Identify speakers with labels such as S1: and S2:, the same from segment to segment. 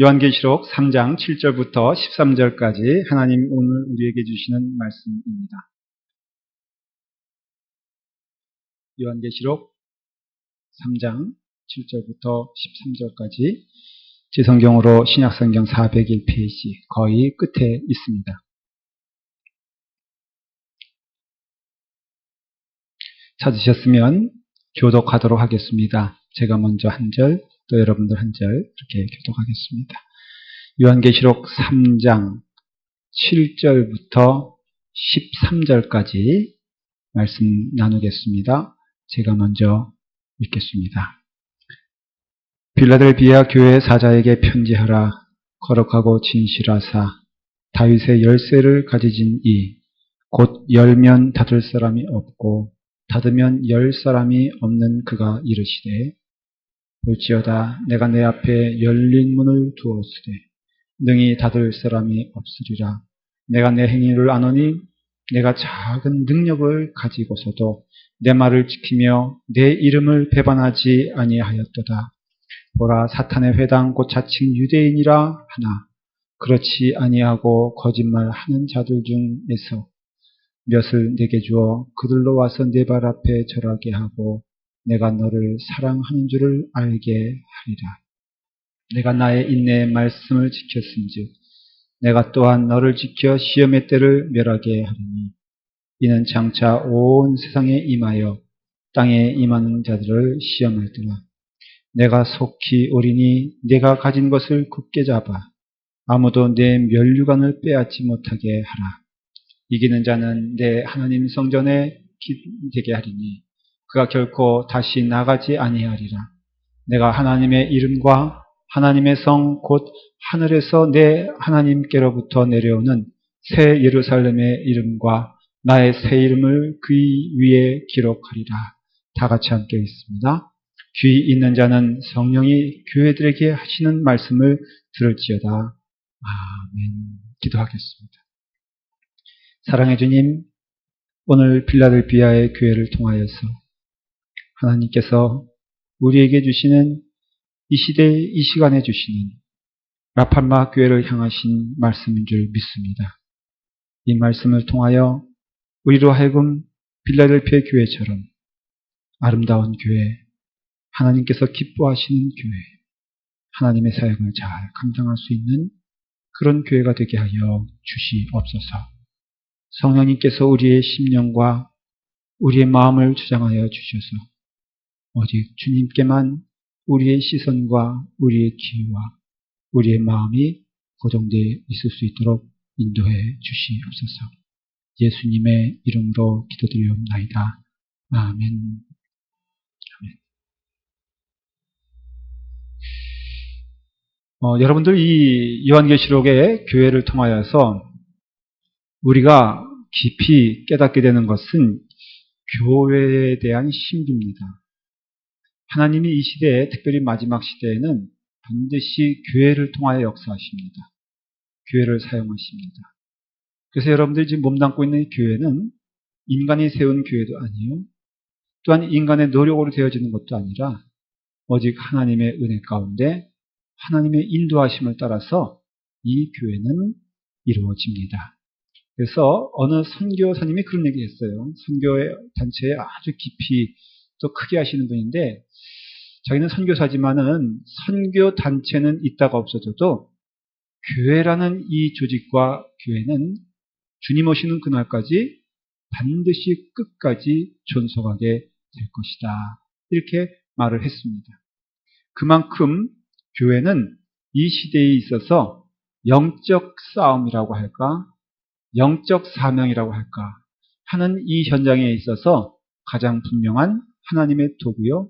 S1: 요한계시록 3장 7절부터 13절까지 하나님 오늘 우리에게 주시는 말씀입니다. 요한계시록 3장 7절부터 13절까지 제 성경으로 신약성경 401페이지 거의 끝에 있습니다. 찾으셨으면 교독하도록 하겠습니다. 제가 먼저 한 절, 또 여러분들 한 절 이렇게 교독하겠습니다. 요한계시록 3장 7절부터 13절까지 말씀 나누겠습니다. 제가 먼저 읽겠습니다. 빌라델비아 교회 사자에게 편지하라. 거룩하고 진실하사 다윗의 열쇠를 가지진 이 곧 열면 닫을 사람이 없고 닫으면 열 사람이 없는 그가 이르시되 볼지어다 내가 내 앞에 열린 문을 두었으되 능히 닫을 사람이 없으리라. 내가 내 행위를 아노니 내가 작은 능력을 가지고서도 내 말을 지키며 내 이름을 배반하지 아니하였도다. 보라 사탄의 회당 곧 자칭 유대인이라 하나 그렇지 아니하고 거짓말하는 자들 중에서 몇을 내게 주어 그들로 와서 내 발 앞에 절하게 하고 내가 너를 사랑하는 줄을 알게 하리라. 내가 나의 인내의 말씀을 지켰은즉 내가 또한 너를 지켜 시험의 때를 멸하게 하리니 이는 장차 온 세상에 임하여 땅에 임하는 자들을 시험할지라. 내가 속히 오리니 내가 가진 것을 굳게 잡아 아무도 내 면류관을 빼앗지 못하게 하라. 이기는 자는 내 하나님 성전에 되게 하리니 그가 결코 다시 나가지 아니하리라. 내가 하나님의 이름과 하나님의 성 곧 하늘에서 내 하나님께로부터 내려오는 새 예루살렘의 이름과 나의 새 이름을 그 위에 기록하리라. 다 같이 함께 읽습니다. 귀 있는 자는 성령이 교회들에게 하시는 말씀을 들을지어다. 아멘. 기도하겠습니다. 사랑해 주님, 오늘 빌라델비아의 교회를 통하여서 하나님께서 우리에게 주시는 이 시대, 이 시간에 주시는 라팔마 교회를 향하신 말씀인 줄 믿습니다. 이 말씀을 통하여 우리로 하여금 빌라델비아 교회처럼 아름다운 교회, 하나님께서 기뻐하시는 교회, 하나님의 사역을 잘 감당할 수 있는 그런 교회가 되게 하여 주시옵소서. 성령님께서 우리의 심령과 우리의 마음을 주장하여 주셔서 오직 주님께만 우리의 시선과 우리의 귀와 우리의 마음이 고정되어 있을 수 있도록 인도해 주시옵소서. 예수님의 이름으로 기도드리옵나이다. 아멘. 아멘. 여러분들 이 요한계시록의 교회를 통하여서 우리가 깊이 깨닫게 되는 것은 교회에 대한 신비입니다. 하나님이 이 시대에, 특별히 마지막 시대에는 반드시 교회를 통하여 역사하십니다. 교회를 사용하십니다. 그래서 여러분들이 지금 몸담고 있는 이 교회는 인간이 세운 교회도 아니에요. 또한 인간의 노력으로 되어지는 것도 아니라 오직 하나님의 은혜 가운데 하나님의 인도하심을 따라서 이 교회는 이루어집니다. 그래서 어느 선교사님이 그런 얘기 했어요. 선교의 단체에 아주 깊이 또 크게 하시는 분인데 자기는 선교사지만은 선교 단체는 있다가 없어져도 교회라는 이 조직과 교회는 주님 오시는 그날까지 반드시 끝까지 존속하게 될 것이다. 이렇게 말을 했습니다. 그만큼 교회는 이 시대에 있어서 영적 싸움이라고 할까? 영적 사명이라고 할까 하는 이 현장에 있어서 가장 분명한 하나님의 도구요.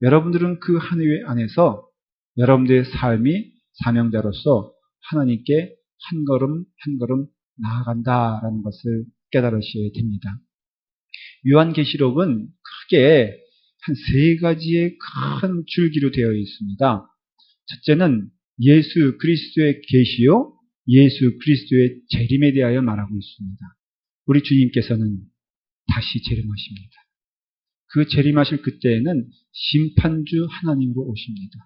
S1: 여러분들은 그 하늘 안에서 여러분들의 삶이 사명자로서 하나님께 한 걸음 한 걸음 나아간다라는 것을 깨달으셔야 됩니다. 요한계시록은 크게 한 세 가지의 큰 줄기로 되어 있습니다. 첫째는 예수 그리스도의 계시요. 예수 그리스도의 재림에 대하여 말하고 있습니다. 우리 주님께서는 다시 재림하십니다. 그 재림하실 그때에는 심판주 하나님으로 오십니다.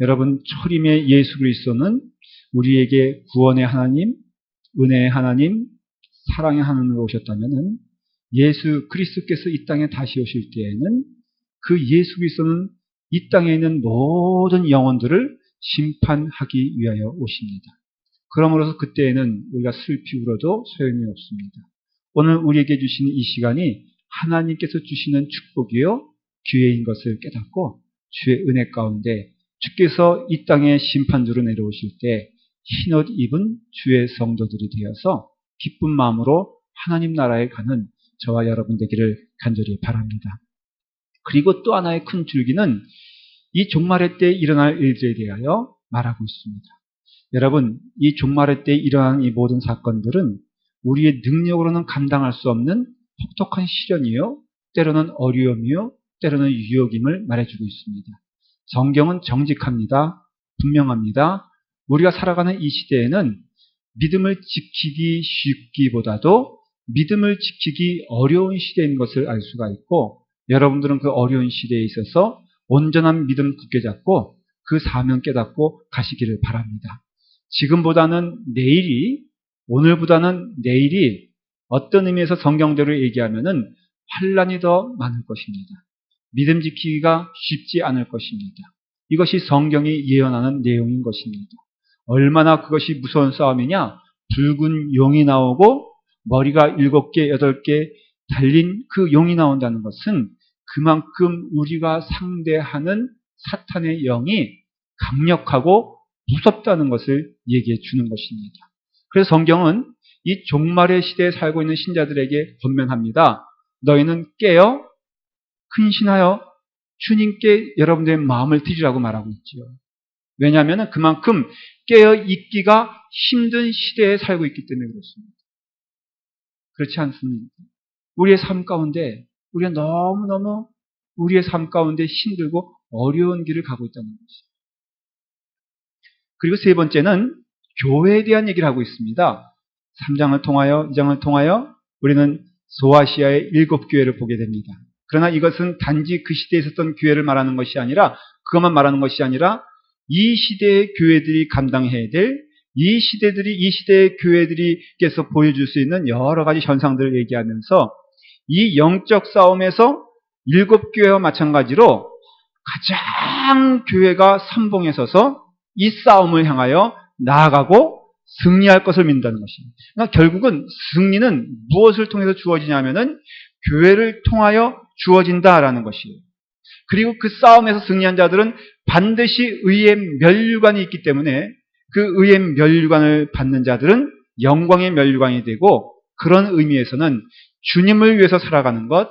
S1: 여러분, 초림의 예수 그리스도는 우리에게 구원의 하나님, 은혜의 하나님, 사랑의 하나님으로 오셨다면은 예수 그리스도께서 이 땅에 다시 오실 때에는 그 예수 그리스도는 이 땅에 있는 모든 영혼들을 심판하기 위하여 오십니다. 그러므로서 그때에는 우리가 슬피 울어도 소용이 없습니다. 오늘 우리에게 주시는 이 시간이 하나님께서 주시는 축복이요 기회인 것을 깨닫고 주의 은혜 가운데 주께서 이 땅에 심판주로 내려오실 때 흰옷 입은 주의 성도들이 되어서 기쁜 마음으로 하나님 나라에 가는 저와 여러분 되기를 간절히 바랍니다. 그리고 또 하나의 큰 줄기는 이 종말의 때 일어날 일들에 대하여 말하고 있습니다. 여러분, 이 종말의 때 일어나는 이 모든 사건들은 우리의 능력으로는 감당할 수 없는 혹독한 시련이요, 때로는 어려움이요, 때로는 유혹임을 말해주고 있습니다. 성경은 정직합니다. 분명합니다. 우리가 살아가는 이 시대에는 믿음을 지키기 쉽기보다도 믿음을 지키기 어려운 시대인 것을 알 수가 있고, 여러분들은 그 어려운 시대에 있어서 온전한 믿음 굳게 잡고 그 사명 깨닫고 가시기를 바랍니다. 지금보다는 내일이, 오늘보다는 내일이 어떤 의미에서 성경대로 얘기하면은 환란이 더 많을 것입니다. 믿음 지키기가 쉽지 않을 것입니다. 이것이 성경이 예언하는 내용인 것입니다. 얼마나 그것이 무서운 싸움이냐? 붉은 용이 나오고 머리가 7개, 8개 달린 그 용이 나온다는 것은 그만큼 우리가 상대하는 사탄의 영이 강력하고 무섭다는 것을 얘기해 주는 것입니다. 그래서 성경은 이 종말의 시대에 살고 있는 신자들에게 권면합니다. 너희는 깨어 근신하여 주님께 여러분들의 마음을 드리라고 말하고 있지요. 왜냐하면 그만큼 깨어 있기가 힘든 시대에 살고 있기 때문에 그렇습니다. 그렇지 않습니까? 우리의 삶 가운데 우리가 너무너무 우리의 삶 가운데 힘들고 어려운 길을 가고 있다는 것이죠. 그리고 세 번째는 교회에 대한 얘기를 하고 있습니다. 3장을 통하여, 2장을 통하여 우리는 소아시아의 7교회를 보게 됩니다. 그러나 이것은 단지 그 시대에 있었던 교회를 말하는 것이 아니라, 그것만 말하는 것이 아니라 이 시대의 교회들이 감당해야 될, 이 시대의 교회들이께서 보여줄 수 있는 여러 가지 현상들을 얘기하면서 이 영적 싸움에서 7교회와 마찬가지로 가장 교회가 선봉에 서서 이 싸움을 향하여 나아가고 승리할 것을 믿는다는 것입니다. 그러니까 결국은 승리는 무엇을 통해서 주어지냐면은 교회를 통하여 주어진다라는 것이에요. 그리고 그 싸움에서 승리한 자들은 반드시 의의 면류관이 있기 때문에 그 의의 면류관을 받는 자들은 영광의 면류관이 되고, 그런 의미에서는 주님을 위해서 살아가는 것,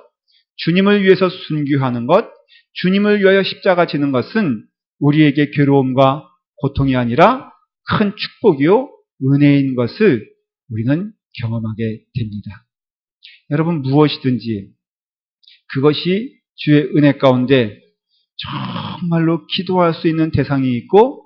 S1: 주님을 위해서 순교하는 것, 주님을 위하여 십자가 지는 것은 우리에게 괴로움과 고통이 아니라 큰 축복이요 은혜인 것을 우리는 경험하게 됩니다. 여러분, 무엇이든지 그것이 주의 은혜 가운데 정말로 기도할 수 있는 대상이 있고,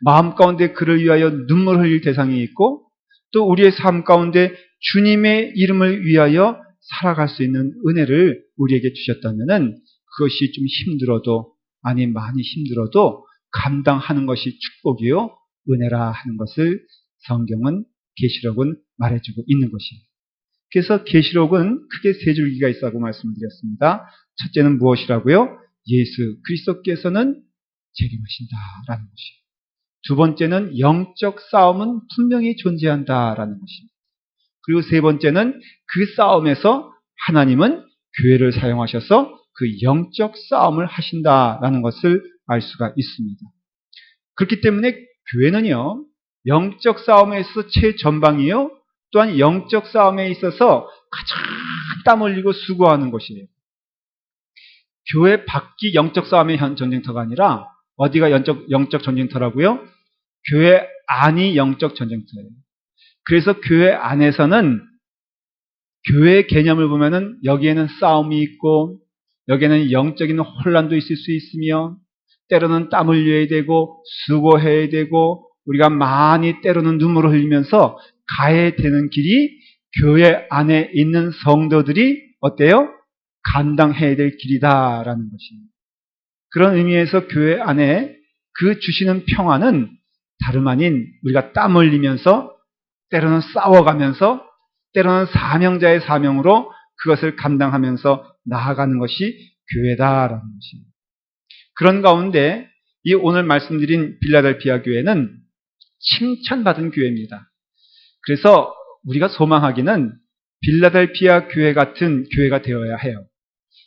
S1: 마음 가운데 그를 위하여 눈물 흘릴 대상이 있고, 또 우리의 삶 가운데 주님의 이름을 위하여 살아갈 수 있는 은혜를 우리에게 주셨다면은 그것이 좀 힘들어도, 아니 많이 힘들어도 감당하는 것이 축복이요 은혜라 하는 것을 성경은, 계시록은 말해주고 있는 것입니다. 그래서 계시록은 크게 세 줄기가 있다고 말씀드렸습니다. 첫째는 무엇이라고요? 예수 그리스도께서는 재림하신다라는 것이에요. 두 번째는 영적 싸움은 분명히 존재한다라는 것입니다. 그리고 세 번째는 그 싸움에서 하나님은 교회를 사용하셔서 그 영적 싸움을 하신다라는 것을 알 수가 있습니다. 그렇기 때문에 교회는요, 영적 싸움에 있어서 최전방이요, 또한 영적 싸움에 있어서 가장 땀 흘리고 수고하는 것이에요. 교회 밖이 영적 싸움의 전쟁터가 아니라 어디가 영적 전쟁터라고요? 교회 안이 영적 전쟁터예요. 그래서 교회 안에서는 교회의 개념을 보면은 여기에는 싸움이 있고, 여기에는 영적인 혼란도 있을 수 있으며, 때로는 땀 흘려야 되고 수고해야 되고, 우리가 많이 때로는 눈물을 흘리면서 가야 되는 길이 교회 안에 있는 성도들이 어때요? 감당해야 될 길이다라는 것입니다. 그런 의미에서 교회 안에 그 주시는 평화는 다름 아닌 우리가 땀 흘리면서 때로는 싸워가면서 때로는 사명자의 사명으로 그것을 감당하면서 나아가는 것이 교회다라는 것입니다. 그런 가운데 이 오늘 말씀드린 빌라델피아 교회는 칭찬받은 교회입니다. 그래서 우리가 소망하기는 빌라델피아 교회 같은 교회가 되어야 해요.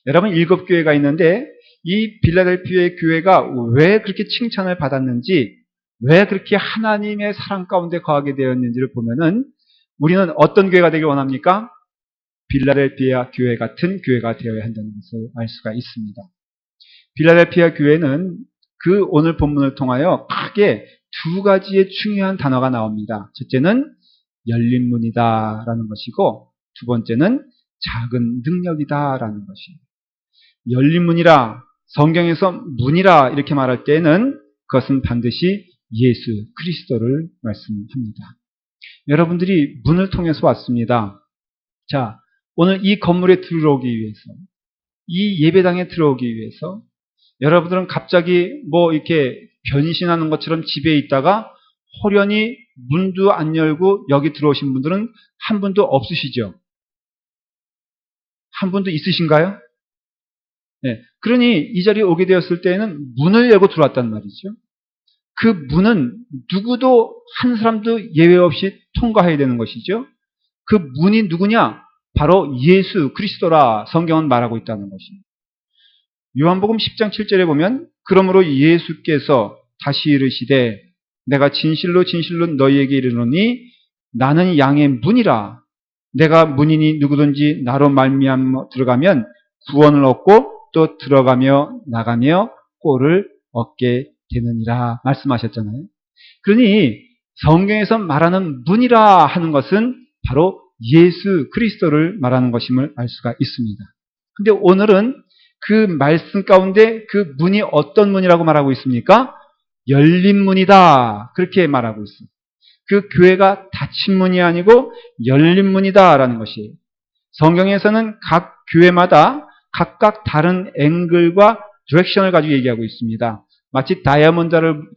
S1: 여러분 7교회가 있는데 이 빌라델피아 교회가 왜 그렇게 칭찬을 받았는지, 왜 그렇게 하나님의 사랑 가운데 거하게 되었는지를 보면은 우리는 어떤 교회가 되길 원합니까? 빌라델피아 교회 같은 교회가 되어야 한다는 것을 알 수가 있습니다. 빌라델피아 교회는 그 오늘 본문을 통하여 크게 두 가지의 중요한 단어가 나옵니다. 첫째는 열린 문이다라는 것이고, 두 번째는 작은 능력이다라는 것입니다. 열린 문이라, 성경에서 문이라 이렇게 말할 때는 그것은 반드시 예수 그리스도를 말씀합니다. 여러분들이 문을 통해서 왔습니다. 자, 오늘 이 건물에 들어오기 위해서, 이 예배당에 들어오기 위해서 여러분들은 갑자기 이렇게 변신하는 것처럼 집에 있다가 호련히 문도 안 열고 여기 들어오신 분들은 한 분도 없으시죠? 한 분도 있으신가요? 네. 그러니 이 자리에 오게 되었을 때에는 문을 열고 들어왔단 말이죠. 그 문은 누구도 한 사람도 예외 없이 통과해야 되는 것이죠. 그 문이 누구냐? 바로 예수 그리스도라 성경은 말하고 있다는 것입니다. 요한복음 10장 7절에 보면 그러므로 예수께서 다시 이르시되 내가 진실로 진실로 너희에게 이르노니 나는 양의 문이라. 내가 문이니 누구든지 나로 말미암아 들어가면 구원을 얻고 또 들어가며 나가며 꼴을 얻게 되느니라 말씀하셨잖아요. 그러니 성경에서 말하는 문이라 하는 것은 바로 예수 그리스도를 말하는 것임을 알 수가 있습니다. 근데 오늘은 그 말씀 가운데 그 문이 어떤 문이라고 말하고 있습니까? 열린 문이다. 그렇게 말하고 있습니다. 그 교회가 닫힌 문이 아니고 열린 문이다라는 것이에요. 성경에서는 각 교회마다 각각 다른 앵글과 디렉션을 가지고 얘기하고 있습니다. 마치 다이아몬드를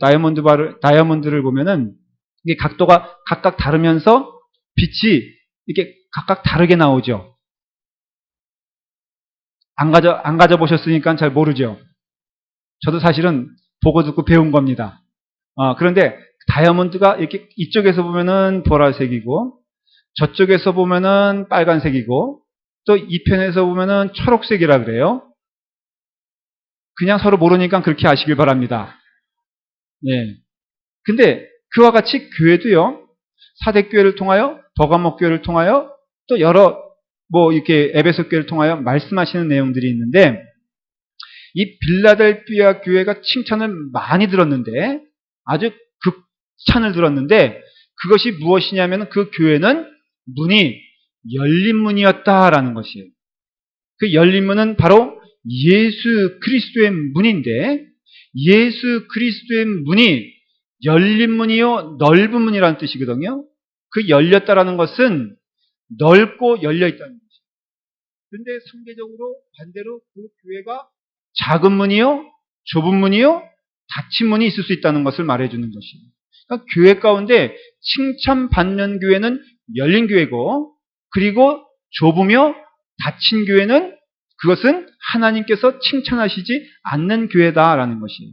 S1: 보면은 이게 각도가 각각 다르면서 빛이 이렇게 각각 다르게 나오죠. 안 가져 보셨으니까 잘 모르죠. 저도 사실은 보고 듣고 배운 겁니다. 그런데 다이아몬드가 이렇게 이쪽에서 보면은 보라색이고 저쪽에서 보면은 빨간색이고 또 이 편에서 보면은 초록색이라 그래요. 그냥 서로 모르니까 그렇게 아시길 바랍니다. 예. 근데 그와 같이 교회도요. 사대교회를 통하여 버가모 교회를 통하여 또 여러 이렇게 에베소 교회를 통하여 말씀하시는 내용들이 있는데 이 빌라델피아 교회가 칭찬을 많이 들었는데 아주 극찬을 들었는데 그것이 무엇이냐면 그 교회는 문이 열린 문이었다라는 것이에요. 그 열린 문은 바로 예수 그리스도의 문인데 예수 그리스도의 문이 열린 문이요 넓은 문이라는 뜻이거든요. 그 열렸다라는 것은 넓고 열려있다는 것이에요. 그런데 상대적으로 반대로 그 교회가 작은 문이요 좁은 문이요 닫힌 문이 있을 수 있다는 것을 말해주는 것이에요. 그러니까 교회 가운데 칭찬받는 교회는 열린 교회고 그리고 좁으며 닫힌 교회는 그것은 하나님께서 칭찬하시지 않는 교회다라는 것이에요.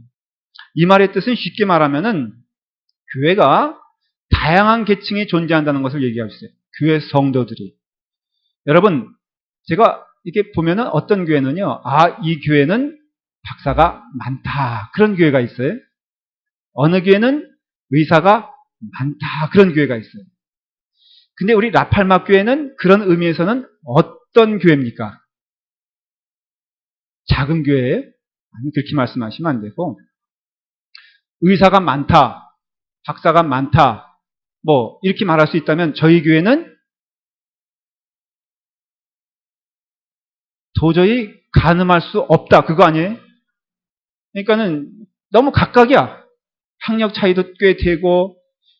S1: 이 말의 뜻은 쉽게 말하면은 교회가 다양한 계층이 존재한다는 것을 얘기하고 있어요. 교회 성도들이. 여러분, 제가 이렇게 보면은 어떤 교회는요, 이 교회는 박사가 많다. 그런 교회가 있어요. 어느 교회는 의사가 많다. 그런 교회가 있어요. 근데 우리 라팔마 교회는 그런 의미에서는 어떤 교회입니까? 작은 교회예요? 아니, 그렇게 말씀하시면 안 되고, 의사가 많다. 박사가 많다. 이렇게 말할 수 있다면 저희 교회는 도저히 가늠할 수 없다. 그거 아니에요? 그러니까는 너무 각각이야. 학력 차이도 꽤 되고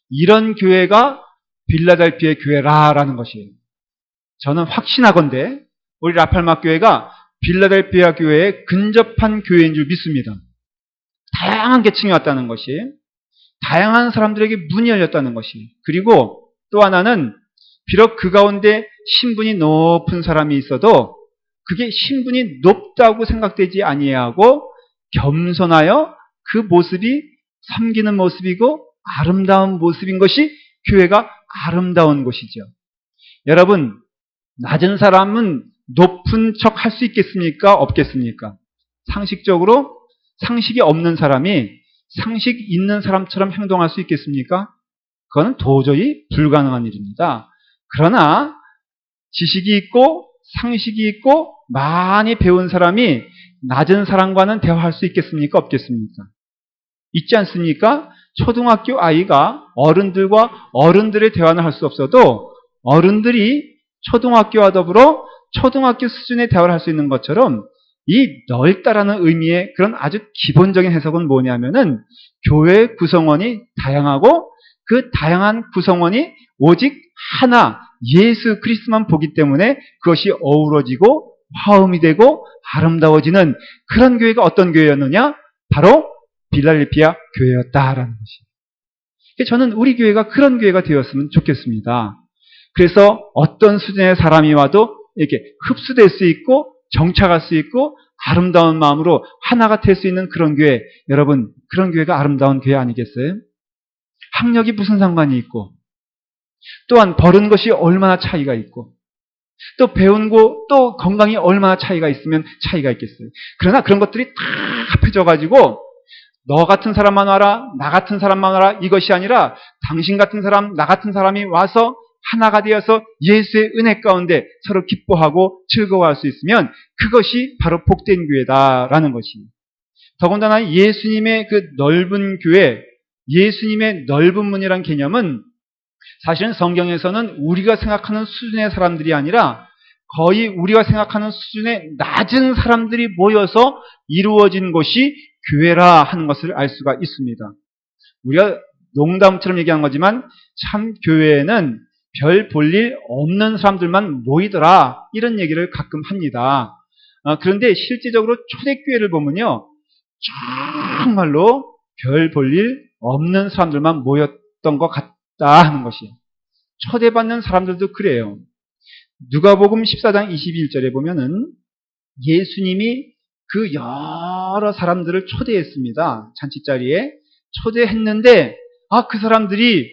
S1: 이런 교회가 빌라델피아 교회라라는 것이에요. 저는 확신하건대 우리 라팔마 교회가 빌라델피아 교회에 근접한 교회인 줄 믿습니다. 다양한 계층이 왔다는 것이, 다양한 사람들에게 문이 열렸다는 것이, 그리고 또 하나는 비록 그 가운데 신분이 높은 사람이 있어도 그게 신분이 높다고 생각되지 아니하고 겸손하여 그 모습이 섬기는 모습이고 아름다운 모습인 것이 교회가 아름다운 곳이죠. 여러분, 낮은 사람은 높은 척 할 수 있겠습니까? 없겠습니까? 상식적으로 상식이 없는 사람이 상식 있는 사람처럼 행동할 수 있겠습니까? 그건 도저히 불가능한 일입니다. 그러나 지식이 있고 상식이 있고 많이 배운 사람이 낮은 사람과는 대화할 수 있겠습니까? 없겠습니까? 있지 않습니까? 초등학교 아이가 어른들과 어른들의 대화는 할 수 없어도 어른들이 초등학교와 더불어 초등학교 수준의 대화를 할 수 있는 것처럼 이 넓다라는 의미의 그런 아주 기본적인 해석은 뭐냐면은 교회의 구성원이 다양하고 그 다양한 구성원이 오직 하나 예수 그리스도만 보기 때문에 그것이 어우러지고 화음이 되고 아름다워지는 그런 교회가 어떤 교회였느냐? 바로 빌라델피아 교회였다라는 것이. 저는 우리 교회가 그런 교회가 되었으면 좋겠습니다. 그래서 어떤 수준의 사람이 와도 이렇게 흡수될 수 있고 정착할 수 있고 아름다운 마음으로 하나가 될 수 있는 그런 교회, 여러분 그런 교회가 아름다운 교회 아니겠어요? 학력이 무슨 상관이 있고 또한 버는 것이 얼마나 차이가 있고 또 배운 거 또 건강이 얼마나 차이가 있으면 차이가 있겠어요. 그러나 그런 것들이 다 합해져가지고 너 같은 사람만 와라, 나 같은 사람만 와라 이것이 아니라 당신 같은 사람, 나 같은 사람이 와서 하나가 되어서 예수의 은혜 가운데 서로 기뻐하고 즐거워할 수 있으면 그것이 바로 복된 교회다라는 것입니다. 더군다나 예수님의 그 넓은 교회, 예수님의 넓은 문이란 개념은 사실은 성경에서는 우리가 생각하는 수준의 사람들이 아니라 거의 우리가 생각하는 수준의 낮은 사람들이 모여서 이루어진 것이 교회라 하는 것을 알 수가 있습니다. 우리가 농담처럼 얘기한 거지만 참 교회에는 별 볼 일 없는 사람들만 모이더라 이런 얘기를 가끔 합니다. 그런데 실제적으로 초대교회를 보면요 정말로 별 볼 일 없는 사람들만 모였던 것 같다 하는 것이에요. 초대받는 사람들도 그래요. 누가복음 14장 21절에 보면은 예수님이 그 여러 사람들을 초대했습니다. 잔치자리에 초대했는데 그 사람들이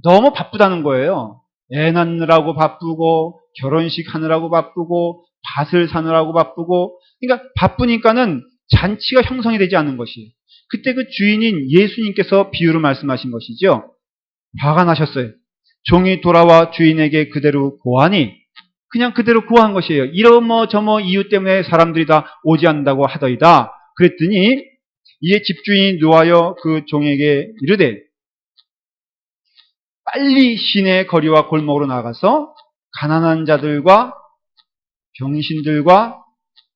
S1: 너무 바쁘다는 거예요. 애 낳느라고 바쁘고 결혼식 하느라고 바쁘고 밭을 사느라고 바쁘고 그러니까 바쁘니까는 잔치가 형성이 되지 않는 것이에요. 그때 그 주인인 예수님께서 비유로 말씀하신 것이죠. 화가 나셨어요. 종이 돌아와 주인에게 그대로 고하니 그냥 그대로 고한 것이에요. 이러뭐 저뭐 이유 때문에 사람들이 다 오지 않는다고 하더이다. 그랬더니 이에 집주인이 노하여 그 종에게 이르되 빨리 시내 거리와 골목으로 나가서 가난한 자들과 병신들과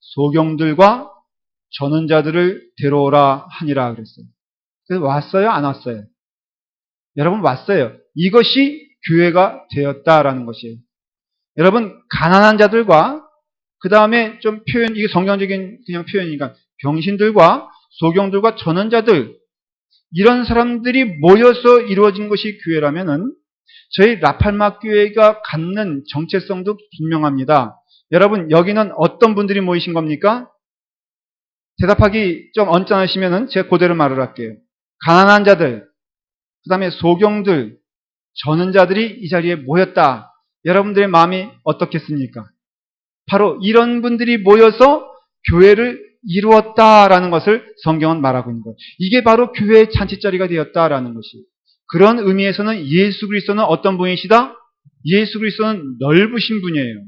S1: 소경들과 저는 자들을 데려오라 하니라 그랬어요. 그래서 왔어요? 안 왔어요? 여러분 왔어요. 이것이 교회가 되었다라는 것이에요. 여러분 가난한 자들과 그 다음에 좀 표현 이게 성경적인 그냥 표현이니까 병신들과 소경들과 전원자들 이런 사람들이 모여서 이루어진 것이 교회라면은 저희 라팔마 교회가 갖는 정체성도 분명합니다. 여러분 여기는 어떤 분들이 모이신 겁니까? 대답하기 좀 언짢으시면은 제가 그대로 말을 할게요. 가난한 자들, 그 다음에 소경들, 전원자들이 이 자리에 모였다. 여러분들의 마음이 어떻겠습니까? 바로 이런 분들이 모여서 교회를 이루었다라는 것을 성경은 말하고 있는 거예요. 이게 바로 교회의 잔치자리가 되었다라는 것이에요. 그런 의미에서는 예수 그리스도는 어떤 분이시다? 예수 그리스도는 넓으신 분이에요.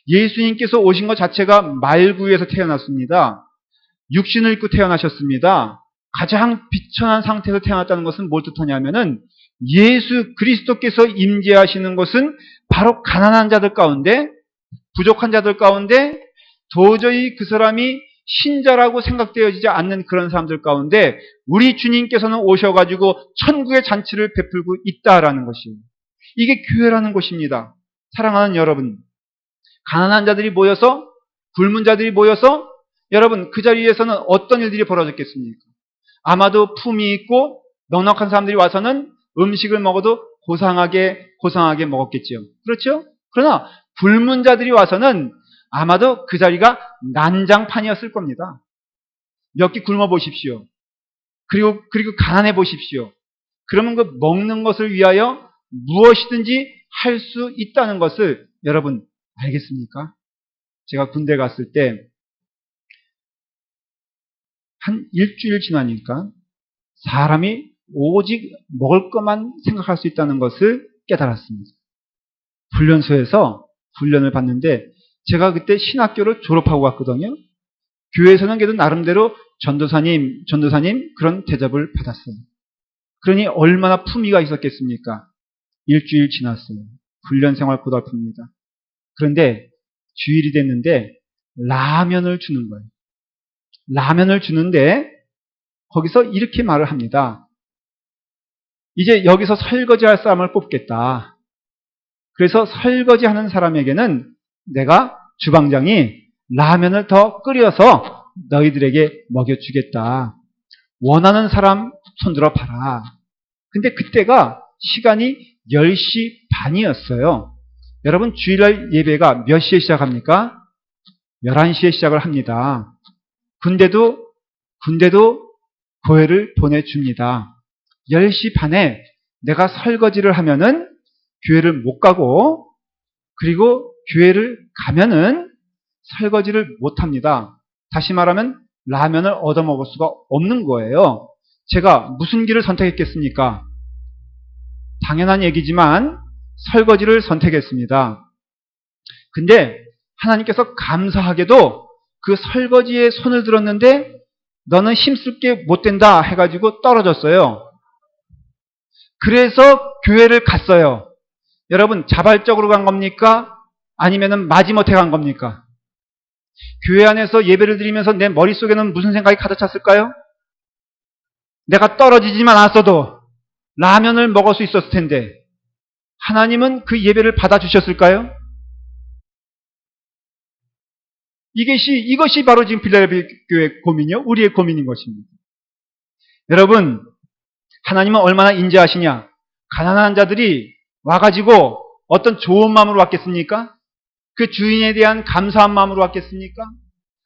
S1: 예수님께서 오신 것 자체가 말구에서 태어났습니다. 육신을 입고 태어나셨습니다. 가장 비천한 상태에서 태어났다는 것은 뭘 뜻하냐면은 예수 그리스도께서 임재하시는 것은 바로 가난한 자들 가운데 부족한 자들 가운데 도저히 그 사람이 신자라고 생각되어지지 않는 그런 사람들 가운데 우리 주님께서는 오셔가지고 천국의 잔치를 베풀고 있다라는 것이에요. 이게 교회라는 것입니다. 사랑하는 여러분, 가난한 자들이 모여서 굶은 자들이 모여서 여러분 그 자리에서는 어떤 일들이 벌어졌겠습니까? 아마도 품이 있고 넉넉한 사람들이 와서는 음식을 먹어도 고상하게 먹었겠죠. 그렇죠? 그러나 굶은 자들이 와서는 아마도 그 자리가 난장판이었을 겁니다. 몇 끼 굶어 보십시오. 그리고 가난해 보십시오. 그러면 그 먹는 것을 위하여 무엇이든지 할 수 있다는 것을 여러분 알겠습니까? 제가 군대 갔을 때 한 일주일 지나니까 사람이 오직 먹을 것만 생각할 수 있다는 것을 깨달았습니다. 훈련소에서 훈련을 받는데 제가 그때 신학교를 졸업하고 갔거든요. 교회에서는 그래도 나름대로 전도사님 그런 대접을 받았어요. 그러니 얼마나 품위가 있었겠습니까? 일주일 지났어요. 훈련 생활 고달픕니다. 그런데 주일이 됐는데 라면을 주는 거예요. 라면을 주는데 거기서 이렇게 말을 합니다. 이제 여기서 설거지할 사람을 뽑겠다. 그래서 설거지하는 사람에게는 내가 주방장이 라면을 더 끓여서 너희들에게 먹여주겠다. 원하는 사람 손들어 봐라. 근데 그때가 시간이 10시 반이었어요. 여러분 주일날 예배가 몇 시에 시작합니까? 11시에 시작을 합니다. 군대도 교회를 보내줍니다. 10시 반에 내가 설거지를 하면은 교회를 못 가고, 그리고 교회를 가면은 설거지를 못 합니다. 다시 말하면 라면을 얻어먹을 수가 없는 거예요. 제가 무슨 길을 선택했겠습니까? 당연한 얘기지만 설거지를 선택했습니다. 근데 하나님께서 감사하게도 그 설거지에 손을 들었는데 너는 힘쓸 게 못 된다 해가지고 떨어졌어요. 그래서 교회를 갔어요. 여러분 자발적으로 간 겁니까? 아니면은 마지못해 간 겁니까? 교회 안에서 예배를 드리면서 내 머릿속에는 무슨 생각이 가득 찼을까요? 내가 떨어지지만 않았어도 라면을 먹을 수 있었을 텐데 하나님은 그 예배를 받아주셨을까요? 이것이 바로 지금 빌라델피아 교회의 고민이요. 우리의 고민인 것입니다. 여러분, 하나님은 얼마나 인자하시냐? 가난한 자들이 와가지고 어떤 좋은 마음으로 왔겠습니까? 그 주인에 대한 감사한 마음으로 왔겠습니까?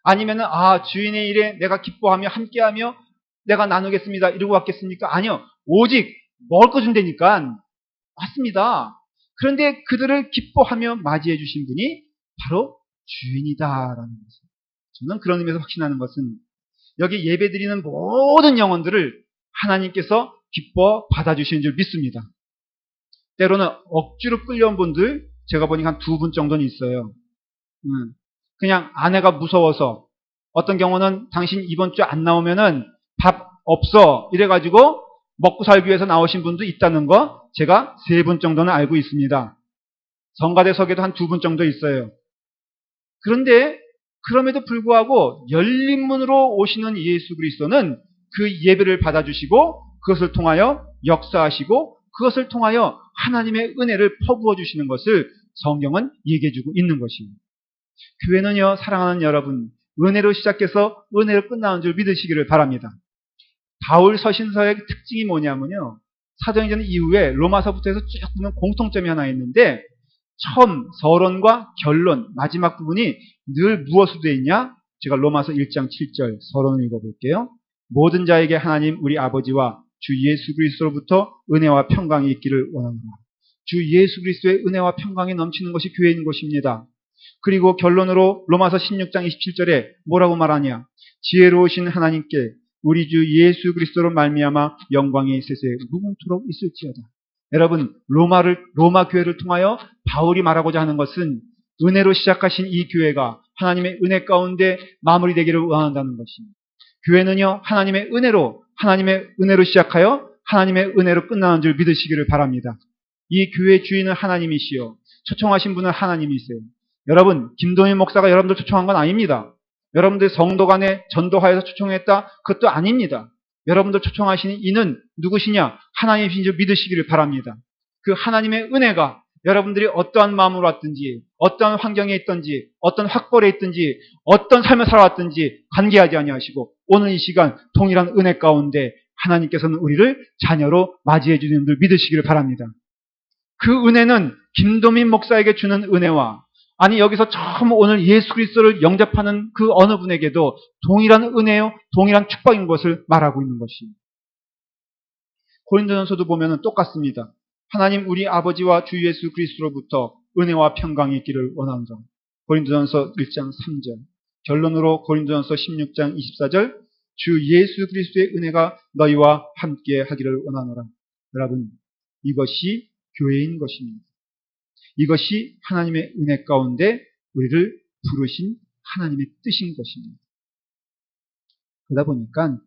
S1: 아니면은, 주인의 일에 내가 기뻐하며 함께하며 내가 나누겠습니다. 이러고 왔겠습니까? 아니요. 오직 먹을 거 준다니까 왔습니다. 그런데 그들을 기뻐하며 맞이해 주신 분이 바로 주인이다라는 것을 저는 그런 의미에서 확신하는 것은 여기 예배드리는 모든 영혼들을 하나님께서 기뻐 받아주시는 줄 믿습니다. 때로는 억지로 끌려온 분들 제가 보니까 한 2분 정도는 있어요. 그냥 아내가 무서워서, 어떤 경우는 당신 이번 주 안 나오면은 밥 없어 이래가지고 먹고 살기 위해서 나오신 분도 있다는 거 제가 3분 정도는 알고 있습니다. 성가대석에도 한 2분 정도 있어요. 그런데 그럼에도 불구하고 열린 문으로 오시는 예수 그리스도는 그 예배를 받아주시고 그것을 통하여 역사하시고 그것을 통하여 하나님의 은혜를 퍼부어 주시는 것을 성경은 얘기해주고 있는 것입니다. 교회는요, 사랑하는 여러분, 은혜로 시작해서 은혜로 끝나는 줄 믿으시기를 바랍니다. 바울 서신서의 특징이 뭐냐면요, 사도행전 이후에 로마서부터 해서 쭉 보면 공통점이 하나 있는데 처음 서론과 결론 마지막 부분이 늘 무엇으로 되어 있냐? 제가 로마서 1장 7절 서론을 읽어볼게요. 모든 자에게 하나님 우리 아버지와 주 예수 그리스도로부터 은혜와 평강이 있기를 원합니다. 주 예수 그리스도의 은혜와 평강이 넘치는 것이 교회인 것입니다. 그리고 결론으로 로마서 16장 27절에 뭐라고 말하냐? 지혜로우신 하나님께 우리 주 예수 그리스도로 말미암아 영광이 세세 무궁토록 있을지어다. 여러분, 로마 교회를 통하여 바울이 말하고자 하는 것은 은혜로 시작하신 이 교회가 하나님의 은혜 가운데 마무리되기를 원한다는 것입니다. 교회는요, 하나님의 은혜로 시작하여 하나님의 은혜로 끝나는 줄 믿으시기를 바랍니다. 이 교회의 주인은 하나님이시요, 초청하신 분은 하나님이세요. 여러분, 김동인 목사가 여러분들 초청한 건 아닙니다. 여러분들 성도 간에 전도하여서 초청했다? 그것도 아닙니다. 여러분들 초청하시는 이는 누구시냐? 하나님이신 줄 믿으시기를 바랍니다. 그 하나님의 은혜가 여러분들이 어떠한 마음으로 왔든지, 어떠한 환경에 있든지, 어떤 학벌에 있든지, 어떤 삶을 살아왔든지 관계하지 아니하시고 오늘 이 시간 동일한 은혜 가운데 하나님께서는 우리를 자녀로 맞이해 주는 줄 믿으시기를 바랍니다. 그 은혜는 김도민 목사에게 주는 은혜와 아니 여기서 처음 오늘 예수 그리스도를 영접하는 그 어느 분에게도 동일한 은혜요, 동일한 축복인 것을 말하고 있는 것입니다. 고린도전서도 보면 똑같습니다. 하나님 우리 아버지와 주 예수 그리스도로부터 은혜와 평강이 있기를 원하노라. 고린도전서 1장 3절. 결론으로 고린도전서 16장 24절. 주 예수 그리스도의 은혜가 너희와 함께 하기를 원하노라. 여러분, 이것이 교회인 것입니다. 이것이 하나님의 은혜 가운데 우리를 부르신 하나님의 뜻인 것입니다. 그러다 보니까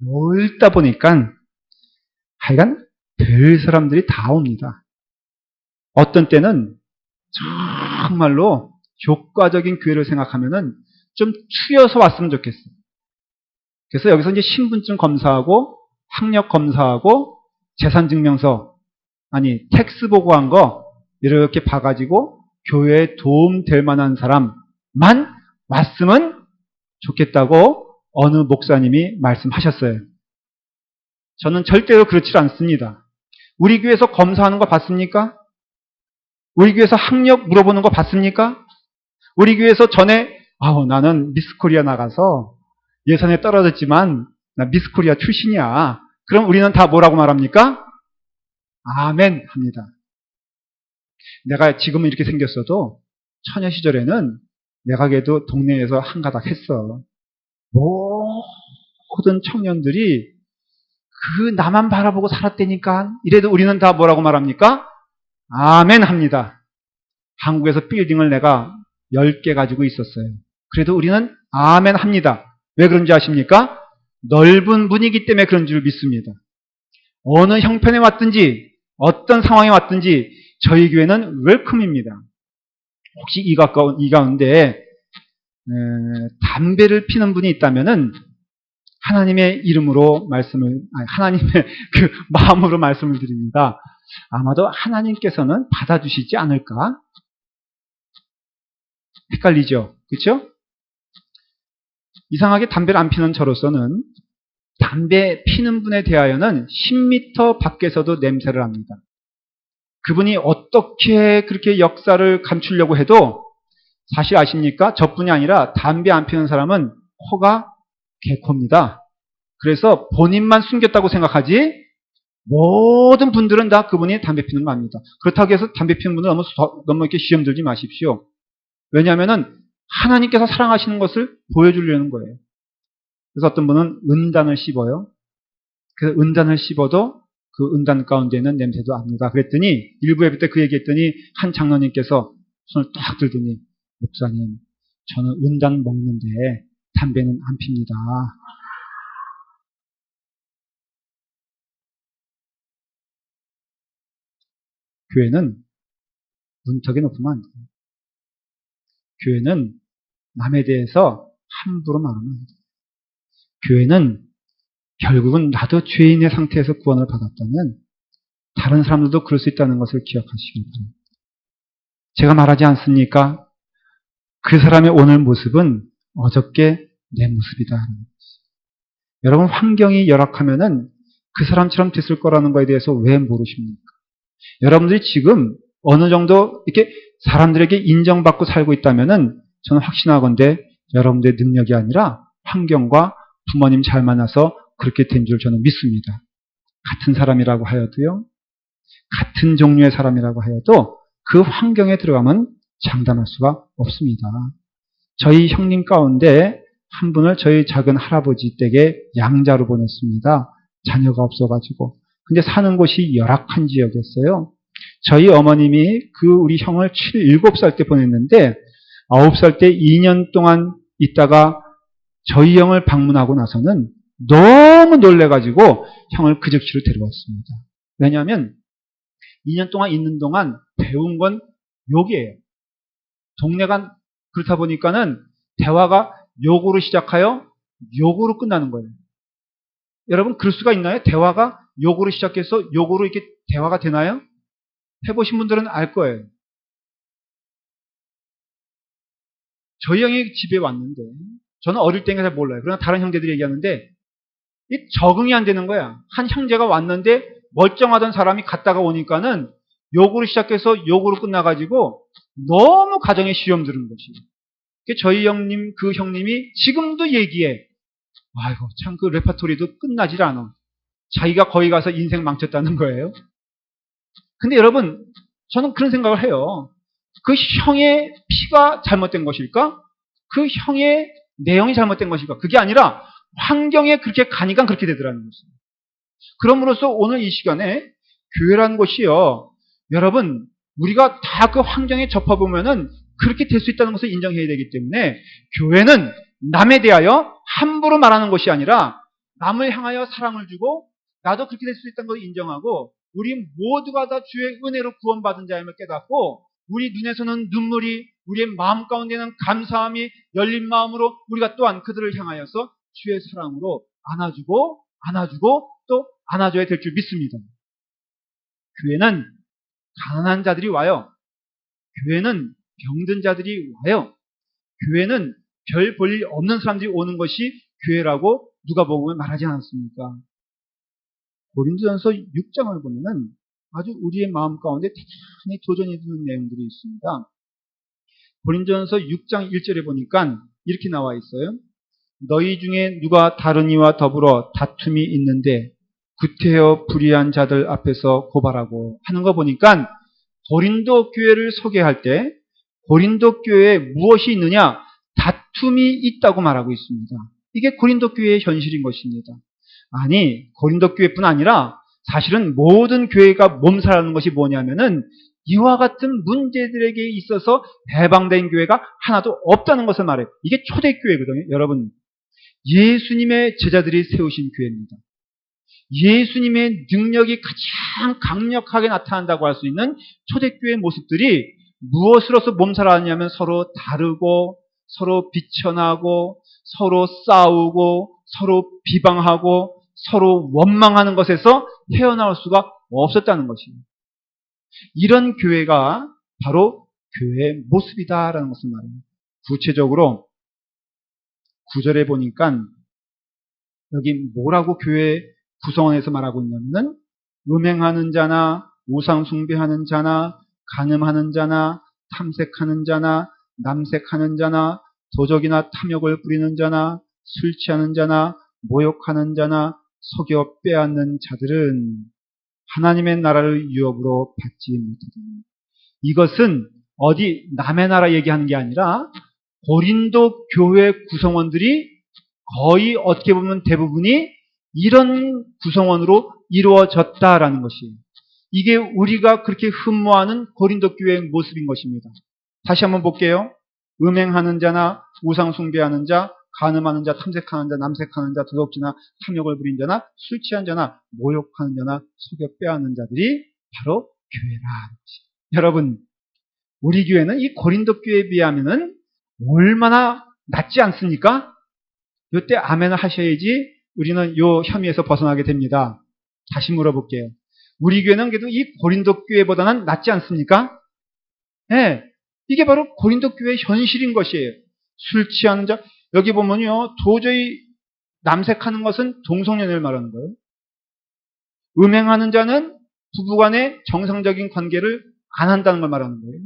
S1: 넓다 보니까 하여간 별 사람들이 다 옵니다. 어떤 때는 정말로 효과적인 교회를 생각하면은 좀 추여서 왔으면 좋겠어요. 그래서 여기서 이제 신분증 검사하고 학력 검사하고 재산증명서 아니 텍스 보고한 거 이렇게 봐가지고 교회에 도움 될 만한 사람만 왔으면 좋겠다고 어느 목사님이 말씀하셨어요. 저는 절대로 그렇지 않습니다. 우리 교회에서 검사하는 거 봤습니까? 우리 교회에서 학력 물어보는 거 봤습니까? 우리 교회에서 전에 나는 미스코리아 나가서 예선에 떨어졌지만 나 미스코리아 출신이야. 그럼 우리는 다 뭐라고 말합니까? 아멘 합니다. 내가 지금은 이렇게 생겼어도 처녀 시절에는 내가 그래도 동네에서 한가닥 했어. 모든 청년들이 그 나만 바라보고 살았다니까. 이래도 우리는 다 뭐라고 말합니까? 아멘 합니다. 한국에서 빌딩을 내가 10개 가지고 있었어요. 그래도 우리는 아멘 합니다. 왜 그런지 아십니까? 넓은 분위기 때문에 그런 줄 믿습니다. 어느 형편에 왔든지 어떤 상황에 왔든지 저희 교회는 웰컴입니다. 혹시 이 가운데 담배를 피는 분이 있다면은 하나님의 이름으로 하나님의 그 마음으로 말씀을 드립니다. 아마도 하나님께서는 받아주시지 않을까? 헷갈리죠? 그렇죠? 이상하게 담배를 안 피는 저로서는 담배 피는 분에 대하여는 10m 밖에서도 냄새를 합니다. 그분이 어떻게 그렇게 역사를 감추려고 해도 사실 아십니까? 저뿐이 아니라 담배 안 피는 사람은 코가 개코입니다. 그래서 본인만 숨겼다고 생각하지 모든 분들은 다 그분이 담배 피는 거 압니다. 그렇다고 해서 담배 피는 분은 너무 이렇게 시험 들지 마십시오. 왜냐하면은 하나님께서 사랑하시는 것을 보여주려는 거예요. 그래서 어떤 분은 은단을 씹어요. 그래서 은단을 씹어도 그 은단 가운데 있는 냄새도 압니다. 그랬더니 일부 예배 때 그 얘기했더니 한 장로님께서 손을 딱 들더니 목사님 저는 은단 먹는데 담배는 안 핍니다. 교회는 문턱이 높으면 안 돼요. 교회는 남에 대해서 함부로 말하면 안 돼요. 교회는 결국은 나도 죄인의 상태에서 구원을 받았다면 다른 사람들도 그럴 수 있다는 것을 기억하시길 바랍니다. 제가 말하지 않습니까? 그 사람의 오늘 모습은 어저께 내 모습이다. 여러분 환경이 열악하면은 그 사람처럼 됐을 거라는 거에 대해서 왜 모르십니까? 여러분들이 지금 어느 정도 이렇게 사람들에게 인정받고 살고 있다면은 저는 확신하건대 여러분들의 능력이 아니라 환경과 부모님 잘 만나서 그렇게 된 줄 저는 믿습니다. 같은 사람이라고 하여도요, 같은 종류의 사람이라고 하여도 그 환경에 들어가면 장담할 수가 없습니다. 저희 형님 가운데 한 분을 저희 작은 할아버지 댁에 양자로 보냈습니다. 자녀가 없어가지고. 근데 사는 곳이 열악한 지역이었어요. 저희 어머님이 그 우리 형을 7살 때 보냈는데 9살 때 2년 동안 있다가 저희 형을 방문하고 나서는 너무 놀래가지고 형을 그 즉시로 데려왔습니다. 왜냐하면 2년 동안 있는 동안 배운 건 욕이에요. 동네가 그렇다 보니까는 대화가 욕으로 시작하여 욕으로 끝나는 거예요. 여러분 그럴 수가 있나요? 대화가 욕으로 시작해서 욕으로 이렇게 대화가 되나요? 해보신 분들은 알 거예요. 저희 형이 집에 왔는데 저는 어릴 때니까 잘 몰라요. 그러나 다른 형제들이 얘기하는데 이 적응이 안 되는 거야. 한 형제가 왔는데 멀쩡하던 사람이 갔다가 오니까는 욕으로 시작해서 욕으로 끝나가지고 너무 가정에 시험 들은 것이. 저희 형님, 그 형님이 지금도 얘기해. 아이고, 참 그 레파토리도 끝나질 않아. 자기가 거기 가서 인생 망쳤다는 거예요. 근데 여러분, 저는 그런 생각을 해요. 그 형의 피가 잘못된 것일까? 그 형의 내용이 잘못된 것일까? 그게 아니라 환경에 그렇게 가니까 그렇게 되더라는 것이에요. 그럼으로써 오늘 이 시간에 교회라는 것이요. 여러분, 우리가 다 그 환경에 접해보면은 그렇게 될 수 있다는 것을 인정해야 되기 때문에 교회는 남에 대하여 함부로 말하는 것이 아니라 남을 향하여 사랑을 주고 나도 그렇게 될 수 있다는 것을 인정하고 우리 모두가 다 주의 은혜로 구원받은 자임을 깨닫고 우리 눈에서는 눈물이 우리의 마음 가운데는 감사함이 열린 마음으로 우리가 또한 그들을 향하여서 주의 사랑으로 안아주고 또 안아줘야 될 줄 믿습니다. 교회는 가난한 자들이 와요. 교회는 병든 자들이 와요. 교회는 별 볼 일 없는 사람들이 오는 것이 교회라고 누가복음에 말하지 않았습니까? 고린도전서 6장을 보면은 아주 우리의 마음 가운데 대단히 도전이 되는 내용들이 있습니다. 고린도전서 6장 1절에 보니까 이렇게 나와 있어요. 너희 중에 누가 다른 이와 더불어 다툼이 있는데 구태여 불의한 자들 앞에서 고발하고 하는 거 보니까 고린도 교회를 소개할 때 고린도 교회에 무엇이 있느냐? 다툼이 있다고 말하고 있습니다. 이게 고린도 교회의 현실인 것입니다. 아니, 고린도 교회뿐 아니라 사실은 모든 교회가 몸살하는 것이 뭐냐면은 이와 같은 문제들에게 있어서 해방된 교회가 하나도 없다는 것을 말해요. 이게 초대교회거든요. 여러분, 예수님의 제자들이 세우신 교회입니다. 예수님의 능력이 가장 강력하게 나타난다고 할 수 있는 초대교회의 모습들이 무엇으로서 몸살하느냐면 서로 다르고 서로 비천하고 서로 싸우고 서로 비방하고 서로 원망하는 것에서 헤어나올 수가 없었다는 것입니다. 이런 교회가 바로 교회의 모습이다라는 것을 말합니다. 구체적으로 9절에 보니까 여기 뭐라고 교회 구성원에서 말하고 있냐면은 음행하는 자나 우상 숭배하는 자나 간음하는 자나 탐색하는 자나 남색하는 자나 도적이나 탐욕을 부리는 자나 술 취하는 자나 모욕하는 자나 속여 빼앗는 자들은 하나님의 나라를 유업으로 받지 못하다. 이것은 어디 남의 나라 얘기하는 게 아니라 고린도 교회 구성원들이 거의 어떻게 보면 대부분이 이런 구성원으로 이루어졌다라는 것이에요. 이게 우리가 그렇게 흠모하는 고린도 교회의 모습인 것입니다. 다시 한번 볼게요. 음행하는 자나 우상 숭배하는 자, 간음하는 자, 탐색하는 자, 남색하는 자, 도둑질이나 탐욕을 부린 자나 술 취한 자나 모욕하는 자나 속여 빼앗는 자들이 바로 교회라. 여러분, 우리 교회는 이 고린도 교회에 비하면은 얼마나 낫지 않습니까? 이때 아멘을 하셔야지 우리는 요 혐의에서 벗어나게 됩니다. 다시 물어볼게요. 우리 교회는 그래도 이 고린도 교회보다는 낫지 않습니까? 네, 이게 바로 고린도 교회의 현실인 것이에요. 술 취하는 자, 여기 보면요, 도저히 남색하는 것은 동성연애를 말하는 거예요. 음행하는 자는 부부간의 정상적인 관계를 안 한다는 걸 말하는 거예요.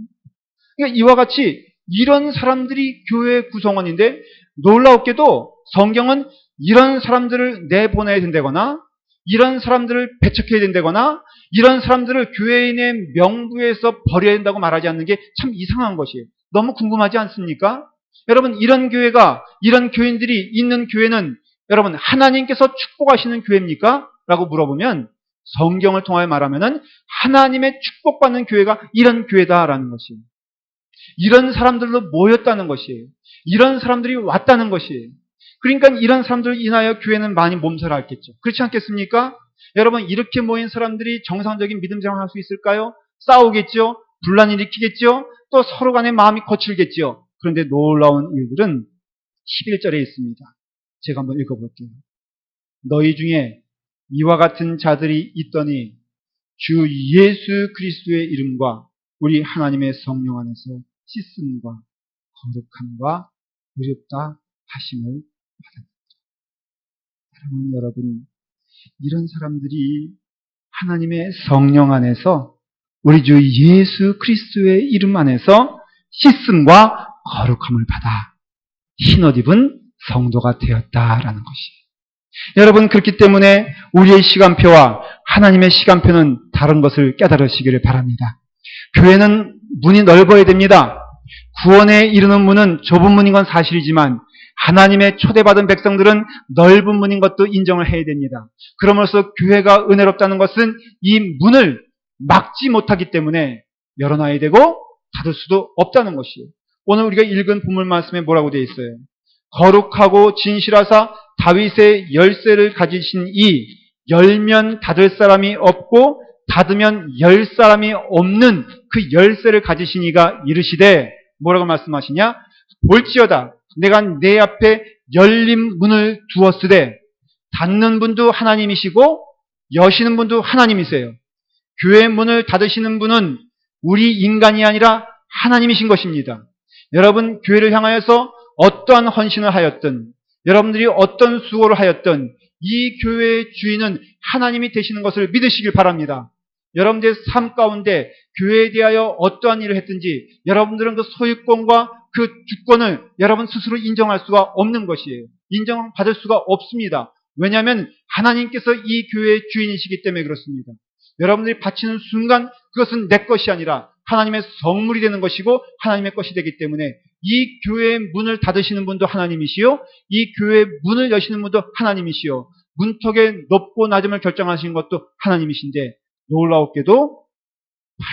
S1: 그러니까 이와 같이 이런 사람들이 교회 구성원인데 놀라웠게도 성경은 이런 사람들을 내보내야 된다거나 이런 사람들을 배척해야 된다거나 이런 사람들을 교회인의 명부에서 버려야 된다고 말하지 않는 게 참 이상한 것이에요. 너무 궁금하지 않습니까? 여러분, 이런 교회가, 이런 교인들이 있는 교회는 여러분 하나님께서 축복하시는 교회입니까? 라고 물어보면 성경을 통하여 말하면은 하나님의 축복받는 교회가 이런 교회다라는 것이에요. 이런 사람들로 모였다는 것이에요. 이런 사람들이 왔다는 것이에요. 그러니까 이런 사람들을 인하여 교회는 많이 몸살았겠죠. 그렇지 않겠습니까? 여러분, 이렇게 모인 사람들이 정상적인 믿음 생활을 할 수 있을까요? 싸우겠죠? 분란 일으키겠죠? 또 서로 간에 마음이 거칠겠죠? 그런데 놀라운 일들은 11절에 있습니다. 제가 한번 읽어볼게요. 너희 중에 이와 같은 자들이 있더니 주 예수 그리스도의 이름과 우리 하나님의 성령 안에서 씻음과 거룩함과 의롭다 하심을 받았다. 여러분, 이런 사람들이 하나님의 성령 안에서 우리 주 예수 그리스도의 이름 안에서 씻음과 거룩함을 받아 흰옷 입은 성도가 되었다라는 것이에요. 여러분, 그렇기 때문에 우리의 시간표와 하나님의 시간표는 다른 것을 깨달으시기를 바랍니다. 교회는 문이 넓어야 됩니다. 구원에 이르는 문은 좁은 문인 건 사실이지만 하나님의 초대받은 백성들은 넓은 문인 것도 인정을 해야 됩니다. 그러면서 교회가 은혜롭다는 것은 이 문을 막지 못하기 때문에 열어놔야 되고 닫을 수도 없다는 것이에요. 오늘 우리가 읽은 본문 말씀에 뭐라고 되어 있어요? 거룩하고 진실하사 다윗의 열쇠를 가지신 이 열면 닫을 사람이 없고 닫으면 열 사람이 없는 그 열쇠를 가지신 이가 이르시되 뭐라고 말씀하시냐? 볼지어다 내가 내 앞에 열린 문을 두었으되 닫는 분도 하나님이시고 여시는 분도 하나님이세요. 교회 문을 닫으시는 분은 우리 인간이 아니라 하나님이신 것입니다. 여러분, 교회를 향하여서 어떠한 헌신을 하였든 여러분들이 어떤 수고를 하였든 이 교회의 주인은 하나님이 되시는 것을 믿으시길 바랍니다. 여러분들의 삶 가운데 교회에 대하여 어떠한 일을 했든지 여러분들은 그 소유권과 그 주권을 여러분 스스로 인정할 수가 없는 것이에요. 인정받을 수가 없습니다. 왜냐하면 하나님께서 이 교회의 주인이시기 때문에 그렇습니다. 여러분들이 바치는 순간 그것은 내 것이 아니라 하나님의 성물이 되는 것이고 하나님의 것이 되기 때문에 이 교회의 문을 닫으시는 분도 하나님이시요 이 교회의 문을 여시는 분도 하나님이시요 문턱의 높고 낮음을 결정하신 것도 하나님이신데 놀라웠게도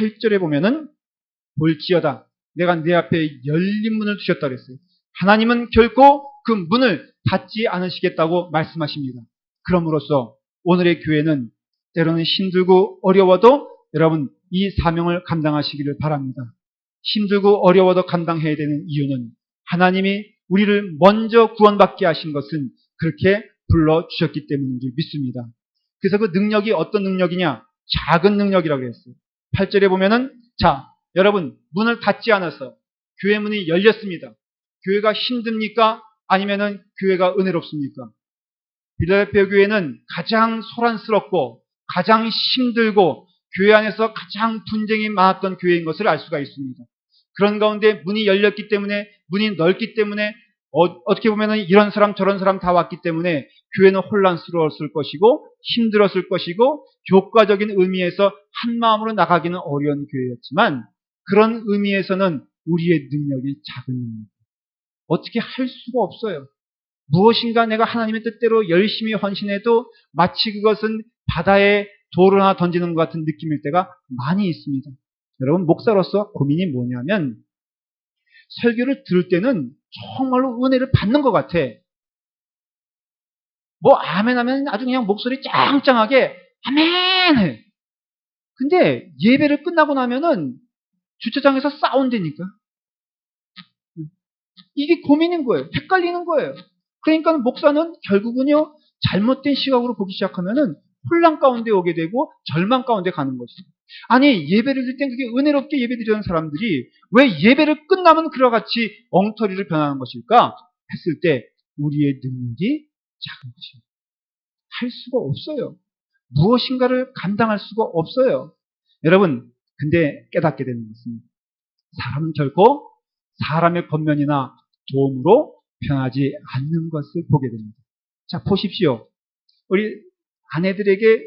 S1: 8절에 보면은 볼지어다 내가 내 앞에 열린 문을 두셨다 그랬어요. 하나님은 결코 그 문을 닫지 않으시겠다고 말씀하십니다. 그럼으로써 오늘의 교회는 때로는 힘들고 어려워도 여러분 이 사명을 감당하시기를 바랍니다. 힘들고 어려워도 감당해야 되는 이유는 하나님이 우리를 먼저 구원받게 하신 것은 그렇게 불러주셨기 때문인 줄 믿습니다. 그래서 그 능력이 어떤 능력이냐? 작은 능력이라고 했어요. 8절에 보면은 자, 여러분 문을 닫지 않아서 교회 문이 열렸습니다. 교회가 힘듭니까? 아니면은 교회가 은혜롭습니까? 빌라델피아 교회는 가장 소란스럽고 가장 힘들고 교회 안에서 가장 분쟁이 많았던 교회인 것을 알 수가 있습니다. 그런 가운데 문이 열렸기 때문에 문이 넓기 때문에 어떻게 보면은 이런 사람 저런 사람 다 왔기 때문에 교회는 혼란스러웠을 것이고 힘들었을 것이고 교과적인 의미에서 한 마음으로 나가기는 어려운 교회였지만 그런 의미에서는 우리의 능력이 작은 능력. 어떻게 할 수가 없어요. 무엇인가 내가 하나님의 뜻대로 열심히 헌신해도 마치 그것은 바다에 돌을 하나 던지는 것 같은 느낌일 때가 많이 있습니다. 여러분, 목사로서 고민이 뭐냐면 설교를 들을 때는 정말로 은혜를 받는 것 같아. 뭐 아멘 하면 아주 그냥 목소리 짱짱하게 아멘 해. 근데 예배를 끝나고 나면은 주차장에서 싸운다니까. 이게 고민인 거예요. 헷갈리는 거예요. 그러니까 목사는 결국은요 잘못된 시각으로 보기 시작하면은 혼란 가운데 오게 되고 절망 가운데 가는 것이죠. 아니 예배를 드릴 땐 그게 은혜롭게 예배드리는 사람들이 왜 예배를 끝나면 그와 같이 엉터리를 변하는 것일까 했을 때 우리의 능력이 작은 것입니다. 할 수가 없어요. 무엇인가를 감당할 수가 없어요. 여러분 근데 깨닫게 되는 것은 사람은 결코 사람의 권면이나 도움으로 변하지 않는 것을 보게 됩니다. 자 보십시오. 우리 아내들에게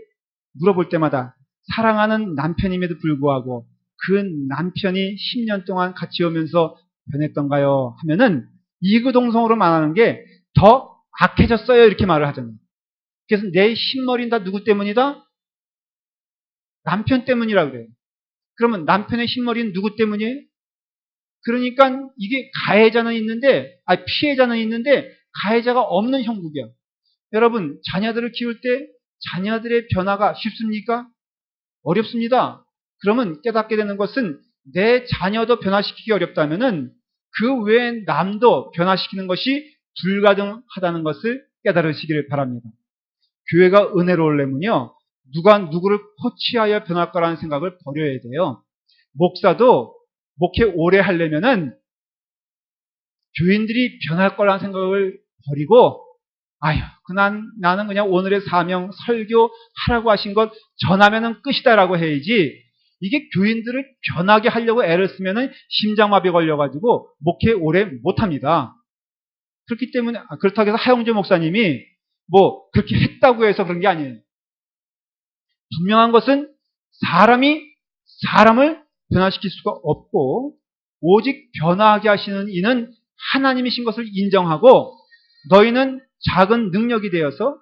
S1: 물어볼 때마다 사랑하는 남편임에도 불구하고 그 남편이 10년 동안 같이 오면서 변했던가요? 하면은 이구동성으로 말하는 게 더 악해졌어요. 이렇게 말을 하잖아요. 그래서 내 흰머리는 다 누구 때문이다? 남편 때문이라고 그래요. 그러면 남편의 흰머리는 누구 때문이에요? 그러니까 이게 가해자는 있는데, 피해자는 있는데 가해자가 없는 형국이야. 여러분, 자녀들을 키울 때 자녀들의 변화가 쉽습니까? 어렵습니다. 그러면 깨닫게 되는 것은 내 자녀도 변화시키기 어렵다면은 그 외에 남도 변화시키는 것이 불가능하다는 것을 깨달으시기를 바랍니다. 교회가 은혜로우려면요, 누가 누구를 코치하여 변할 거라는 생각을 버려야 돼요. 목사도 목회 오래 하려면은 교인들이 변할 거라는 생각을 버리고 아휴, 나는 그냥 오늘의 사명 설교하라고 하신 것 전하면은 끝이다라고 해야지 이게 교인들을 변하게 하려고 애를 쓰면은 심장마비 걸려가지고 목회 오래 못합니다. 그렇기 때문에 그렇다고 해서 하용재 목사님이 뭐 그렇게 했다고 해서 그런 게 아니에요. 분명한 것은 사람이 사람을 변화시킬 수가 없고 오직 변화하게 하시는 이는 하나님이신 것을 인정하고 너희는 작은 능력이 되어서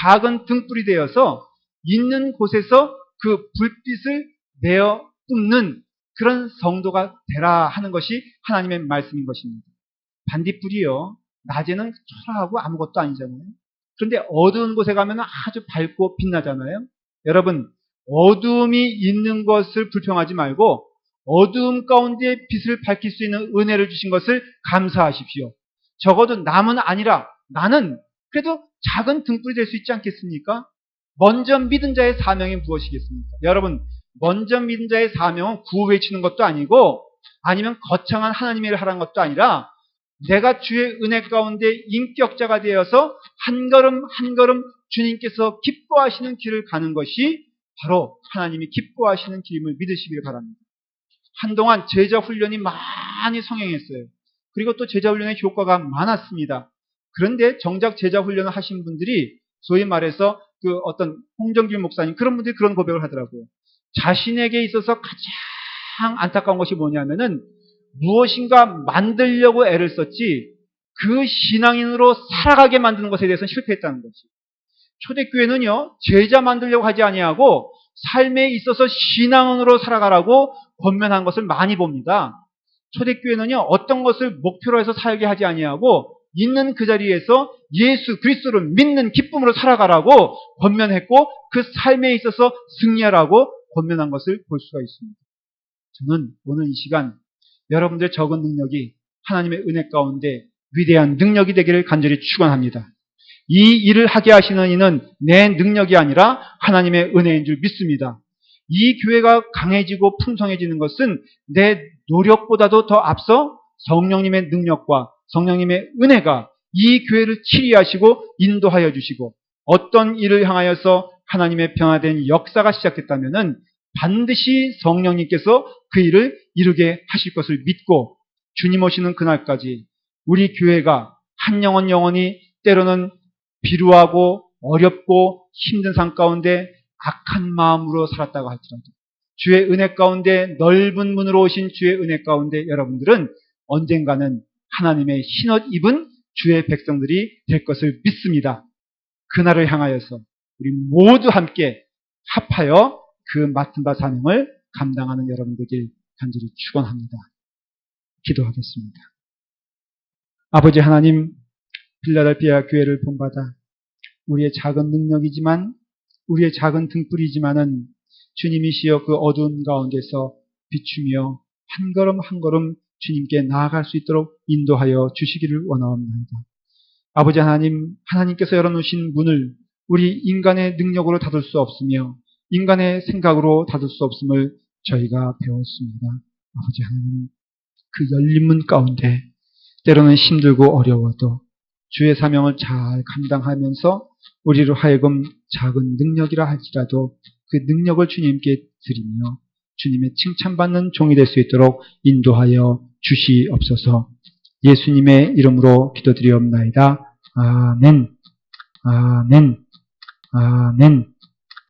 S1: 작은 등불이 되어서 있는 곳에서 그 불빛을 내어 뿜는 그런 성도가 되라 하는 것이 하나님의 말씀인 것입니다. 반딧불이요. 낮에는 초라하고 아무것도 아니잖아요. 그런데 어두운 곳에 가면 아주 밝고 빛나잖아요. 여러분, 어두움이 있는 것을 불평하지 말고 어두움 가운데 빛을 밝힐 수 있는 은혜를 주신 것을 감사하십시오. 적어도 남은 아니라 나는 그래도 작은 등불이 될 수 있지 않겠습니까? 먼저 믿은 자의 사명이 무엇이겠습니까? 여러분, 먼저 믿은 자의 사명은 구호 외치는 것도 아니고 아니면 거창한 하나님의 일을 하라는 것도 아니라 내가 주의 은혜 가운데 인격자가 되어서 한 걸음 한 걸음 주님께서 기뻐하시는 길을 가는 것이 바로 하나님이 기뻐하시는 길임을 믿으시길 바랍니다. 한동안 제자 훈련이 많이 성행했어요. 그리고 또 제자 훈련의 효과가 많았습니다. 그런데 정작 제자 훈련을 하신 분들이 소위 말해서 그 어떤 홍정길 목사님 그런 분들이 그런 고백을 하더라고요. 자신에게 있어서 가장 안타까운 것이 뭐냐면은 무엇인가 만들려고 애를 썼지 그 신앙인으로 살아가게 만드는 것에 대해서는 실패했다는 거지. 초대교회는요, 제자 만들려고 하지 아니하고 삶에 있어서 신앙인으로 살아가라고 권면한 것을 많이 봅니다. 초대교회는요, 어떤 것을 목표로 해서 살게 하지 아니하고 있는 그 자리에서 예수 그리스도를 믿는 기쁨으로 살아가라고 권면했고 그 삶에 있어서 승리하라고 권면한 것을 볼 수가 있습니다. 저는 오늘 이 시간 여러분들의 적은 능력이 하나님의 은혜 가운데 위대한 능력이 되기를 간절히 축원합니다. 이 일을 하게 하시는 이는 내 능력이 아니라 하나님의 은혜인 줄 믿습니다. 이 교회가 강해지고 풍성해지는 것은 내 노력보다도 더 앞서 성령님의 능력과 성령님의 은혜가 이 교회를 치리하시고 인도하여 주시고 어떤 일을 향하여서 하나님의 변화된 역사가 시작됐다면은 반드시 성령님께서 그 일을 이루게 하실 것을 믿고 주님 오시는 그날까지 우리 교회가 한 영혼 영혼이 때로는 비루하고 어렵고 힘든 삶 가운데 악한 마음으로 살았다고 할지라도 주의 은혜 가운데 넓은 문으로 오신 주의 은혜 가운데 여러분들은 언젠가는 하나님의 흰옷 입은 주의 백성들이 될 것을 믿습니다. 그날을 향하여서 우리 모두 함께 합하여 그 맡은 바 사명을 감당하는 여러분 되길 간절히 축원합니다. 기도하겠습니다. 아버지 하나님, 필라델피아 교회를 본받아 우리의 작은 능력이지만 우리의 작은 등불이지만은 주님이시여 그 어두운 가운데서 비추며 한 걸음 한 걸음 주님께 나아갈 수 있도록 인도하여 주시기를 원하옵나이다. 아버지 하나님, 하나님께서 열어놓으신 문을 우리 인간의 능력으로 닫을 수 없으며 인간의 생각으로 닫을 수 없음을 저희가 배웠습니다. 아버지 하나님, 그 열린 문 가운데 때로는 힘들고 어려워도 주의 사명을 잘 감당하면서 우리로 하여금 작은 능력이라 할지라도 그 능력을 주님께 드리며 주님의 칭찬받는 종이 될 수 있도록 인도하여 주시옵소서. 예수님의 이름으로 기도드리옵나이다. 아멘. 아멘. 아멘.